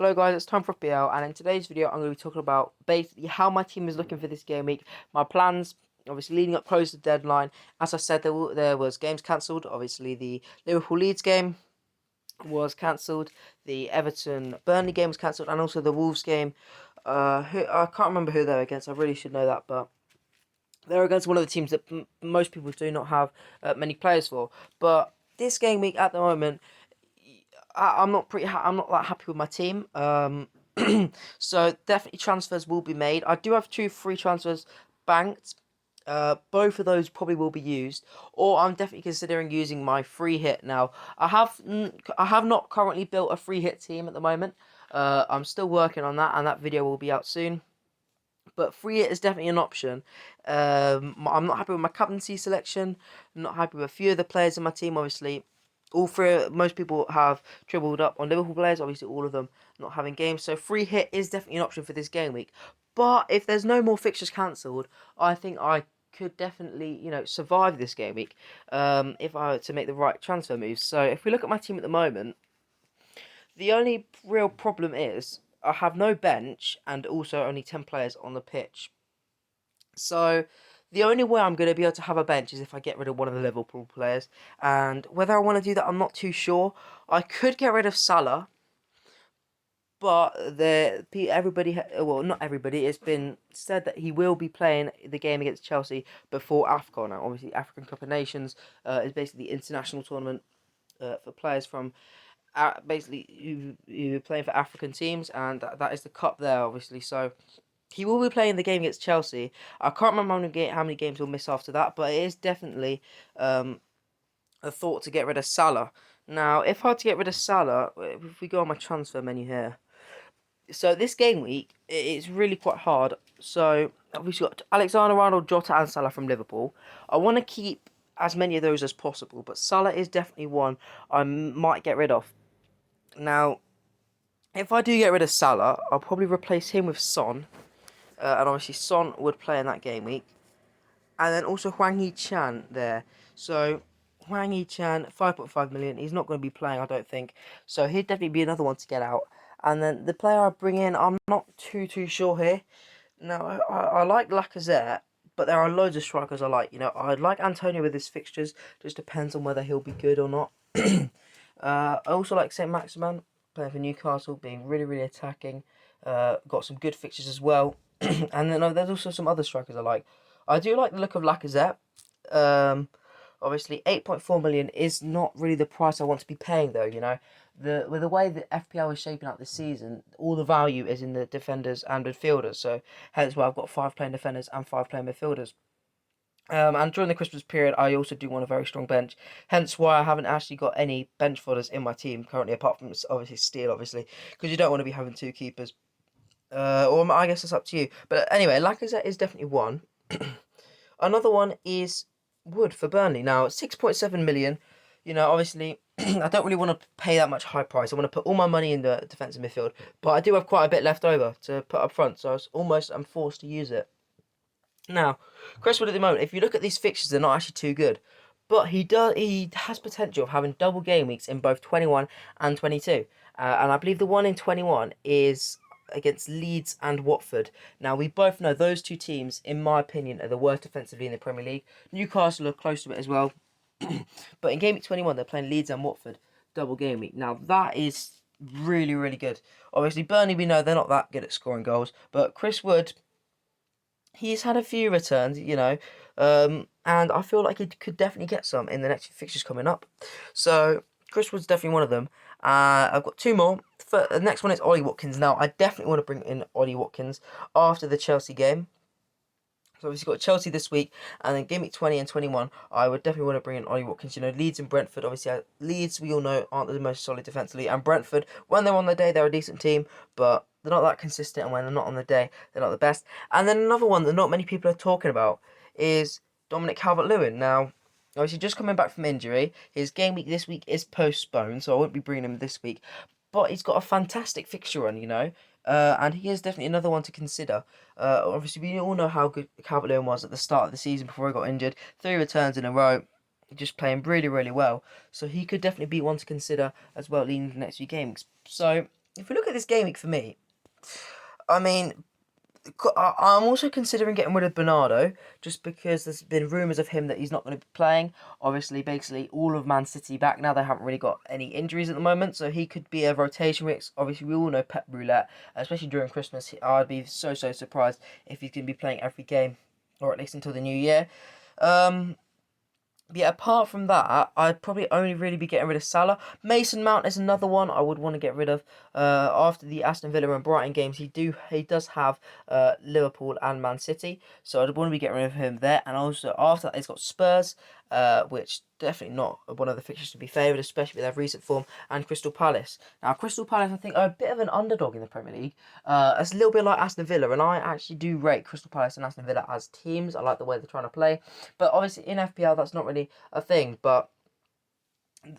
Hello guys, it's time for FPL, and in today's video I'm going to be talking about basically how my team is looking for this game week, my plans, obviously leading up close to the deadline. As I said, there was games cancelled. Obviously the Liverpool-Leeds game was cancelled, the Everton-Burnley game was cancelled, and also the Wolves game. I can't remember who they're against, I really should know that, but they're against one of the teams that most people do not have many players for. But this game week at the moment, I'm not I'm not that happy with my team. So definitely transfers will be made. I do have two free transfers banked. Both of those probably will be used, or I'm definitely considering using my free hit. Now, I have not currently built a free hit team at the moment. I'm still working on that, and that video will be out soon. But free hit is definitely an option. I'm not happy with my captaincy selection. I'm not happy with a few of the players in my team. Obviously, most people have tripled up on Liverpool players. Obviously, all of them not having games. So free hit is definitely an option for this game week. But if there's no more fixtures cancelled, I think I could definitely, survive this game week. If I were to make the right transfer moves. So if we look at my team at the moment, the only real problem is I have no bench and also only 10 players on the pitch. So the only way I'm going to be able to have a bench is if I get rid of one of the Liverpool players. And whether I want to do that, I'm not too sure. I could get rid of Salah, but well, not everybody, it's been said that he will be playing the game against Chelsea before AFCON. Now, obviously, African Cup of Nations is basically the international tournament for players from who are playing for African teams, and that is the cup there, obviously. So he will be playing the game against Chelsea. I can't remember how many games he'll miss after that, but it is definitely a thought to get rid of Salah. Now, if I had to get rid of Salah, if we go on my transfer menu here, so this game week it's really quite hard. So we've got Alexander-Arnold, Jota, and Salah from Liverpool. I want to keep as many of those as possible, but Salah is definitely one I might get rid of. Now, if I do get rid of Salah, I'll probably replace him with Son. And obviously Son would play in that game week. And then also Hwang Hee-chan there. So, Hwang Hee-chan, 5.5 million. He's not going to be playing, I don't think. So, he'd definitely be another one to get out. And then the player I bring in, I'm not too sure here. Now, I like Lacazette, but there are loads of strikers I like. I'd like Antonio with his fixtures. Just depends on whether he'll be good or not. I also like Saint Maximin, playing for Newcastle, being really attacking. Got some good fixtures as well. And then there's also some other strikers I like. I do like the look of Lacazette. Obviously, 8.4 million is not really the price I want to be paying, though. With the way that FPL is shaping up this season, all the value is in the defenders and midfielders. So hence why I've got 5 playing defenders and 5 playing midfielders. And during the Christmas period, I also do want a very strong bench. Hence why I haven't actually got any bench fodders in my team currently, apart from obviously Steele, because you don't want to be having 2 keepers. Or I guess it's up to you. But anyway, Lacazette is definitely one. Another one is Wood for Burnley. Now, 6.7 million. Obviously, I don't really want to pay that much high price. I want to put all my money in the defensive midfield. But I do have quite a bit left over to put up front, so I'm forced to use it. Now, Chris Wood at the moment, if you look at these fixtures, they're not actually too good. But he has potential of having double game weeks in both 21 and 22. And I believe the one in 21 is against Leeds and Watford. Now, we both know those two teams, in my opinion, are the worst defensively in the Premier League. Newcastle are close to it as well. But in game week 21, they're playing Leeds and Watford, double game week. Now, that is really good. Obviously, Burnley, we know they're not that good at scoring goals. But Chris Wood, he's had a few returns, and I feel like he could definitely get some in the next few fixtures coming up. So, Chris Wood's definitely one of them. I've got 2 more. The next one is Ollie Watkins. Now, I definitely want to bring in Ollie Watkins after the Chelsea game. So, obviously, got Chelsea this week, and then game week 20 and 21, I would definitely want to bring in Ollie Watkins. Leeds and Brentford, obviously, Leeds, we all know, aren't the most solid defensively, and Brentford, when they're on the day, they're a decent team, but they're not that consistent, and when they're not on the day, they're not the best. And then another one that not many people are talking about is Dominic CalvertLewin. Now, obviously, just coming back from injury, his game week this week is postponed, so I won't be bringing him this week. But he's got a fantastic fixture run, and he is definitely another one to consider. Obviously, we all know how good Calvert-Lewin was at the start of the season before he got injured. 3 returns in a row, just playing really well. So he could definitely be one to consider as well leading the next few games. So if we look at this game week for me, I mean, I'm also considering getting rid of Bernardo just because there's been rumours of him that he's not going to be playing. Obviously, basically, all of Man City back now. They haven't really got any injuries at the moment, so he could be a rotation risk. Obviously, we all know Pep Roulette, especially during Christmas. I'd be so surprised if he's going to be playing every game, or at least until the new year. Um, yeah, apart from that, I'd probably only really be getting rid of Salah. Mason Mount is another one I would want to get rid of. After the Aston Villa and Brighton games, he does have Liverpool and Man City, so I'd want to be getting rid of him there. And also after that, he's got Spurs, which definitely not one of the fixtures to be favoured, especially with their recent form, and Crystal Palace. Now, Crystal Palace, I think, are a bit of an underdog in the Premier League. It's a little bit like Aston Villa, and I actually do rate Crystal Palace and Aston Villa as teams. I like the way they're trying to play, but obviously in FPL, that's not really a thing. But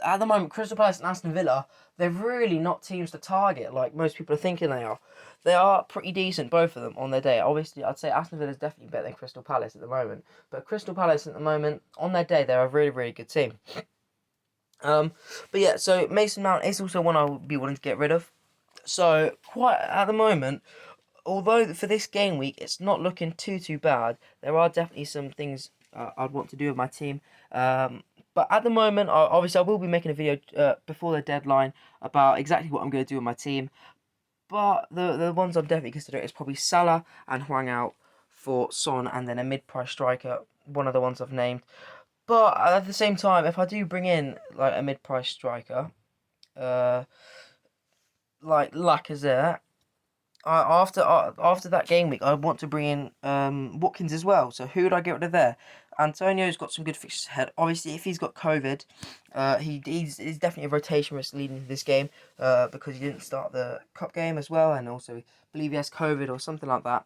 at the moment, Crystal Palace and Aston Villa, they're really not teams to target like most people are thinking they are. They are pretty decent, both of them, on their day. Obviously, I'd say Aston Villa is definitely better than Crystal Palace at the moment. But Crystal Palace at the moment, on their day, they're a really good team. But yeah, so Mason Mount is also one I would be wanting to get rid of. So quite at the moment, although for this game week it's not looking too bad, there are definitely some things I'd want to do with my team. But at the moment, obviously I will be making a video before the deadline about exactly what I'm going to do with my team. But the ones I'm definitely considering is probably Salah and Hwang out for Son, and then a mid-price striker, one of the ones I've named. But at the same time, if I do bring in like a mid-price striker, uh, like Lacazette, after that game week, I want to bring in Watkins as well. So who would I get rid of there? Antonio's got some good fixtures ahead. Obviously, if he's got COVID, he's definitely a rotation risk leading into this game because he didn't start the cup game as well, and also I believe he has COVID or something like that.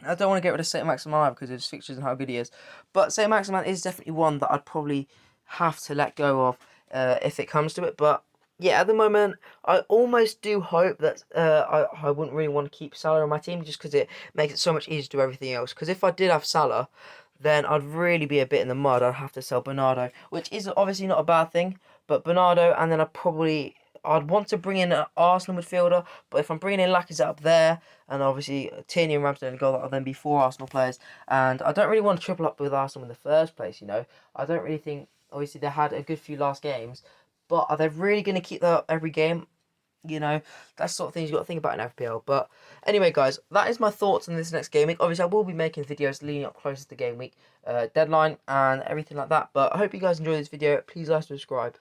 I don't want to get rid of Saint Maximin because of his fixtures and how good he is, but Saint Maximin is definitely one that I'd probably have to let go of if it comes to it. But yeah, at the moment, I almost do hope that I wouldn't really want to keep Salah on my team just because it makes it so much easier to do everything else. Because if I did have Salah, then I'd really be a bit in the mud. I'd have to sell Bernardo, which is obviously not a bad thing, but Bernardo, and then I'd want to bring in an Arsenal midfielder, but if I'm bringing in Lacazette up there, and obviously Tierney and Ramsdale in goal, that'll then be four Arsenal players, and I don't really want to triple up with Arsenal in the first place, you know. I don't really think, obviously they had a good few last games, but are they really going to keep that up every game? You know, that's the sort of things you've got to think about in FPL. But anyway, guys, that is my thoughts on this next game week. Obviously, I will be making videos leading up closer to game week deadline and everything like that. But I hope you guys enjoyed this video. Please like and subscribe.